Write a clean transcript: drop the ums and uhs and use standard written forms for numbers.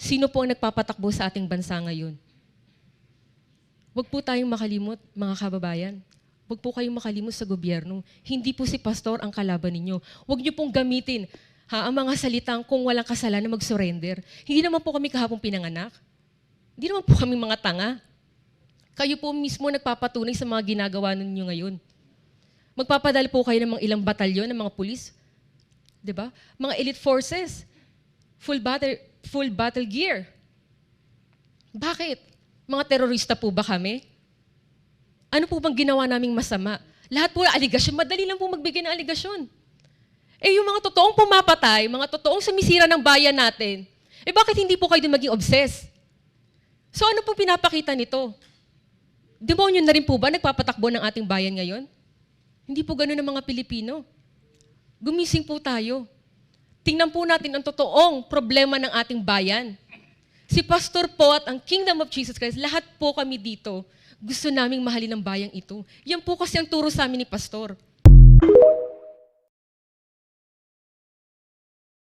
Sino po ang nagpapatakbo sa ating bansa ngayon? Huwag po tayong makalimot, mga kababayan. Huwag po kayong makalimot sa gobyerno. Hindi po si pastor ang kalaban ninyo. Huwag niyo pong gamitin ang mga salitang kung walang kasalanan mag-surrender. Hindi naman po kami kahapon pinanganak. Hindi naman po kami mga tanga. Kayo po mismo nagpapatunay sa mga ginagawa ninyo ngayon. Magpapadala po kayo ng mga ilang batalyon ng mga pulis. Diba? Mga elite forces. Full battle gear. Bakit? Mga terorista po ba kami? Ano po bang ginawa naming masama? Lahat po aligasyon. Madali lang po magbigay ng aligasyon. Eh yung mga totoong pumapatay, mga totoong sumisira ng bayan natin, eh bakit hindi po kayo din maging obsessed? So ano po pinapakita nito? Demonyo na rin po ba nagpapatakbo ng ating bayan ngayon? Hindi po ganun ang mga Pilipino. Gumising po tayo. Tingnan po natin ang totoong problema ng ating bayan. Si Pastor po at ang Kingdom of Jesus Christ, lahat po kami dito, gusto naming mahalin ang bayang ito. Yan po kasi ang turo sa amin ni Pastor.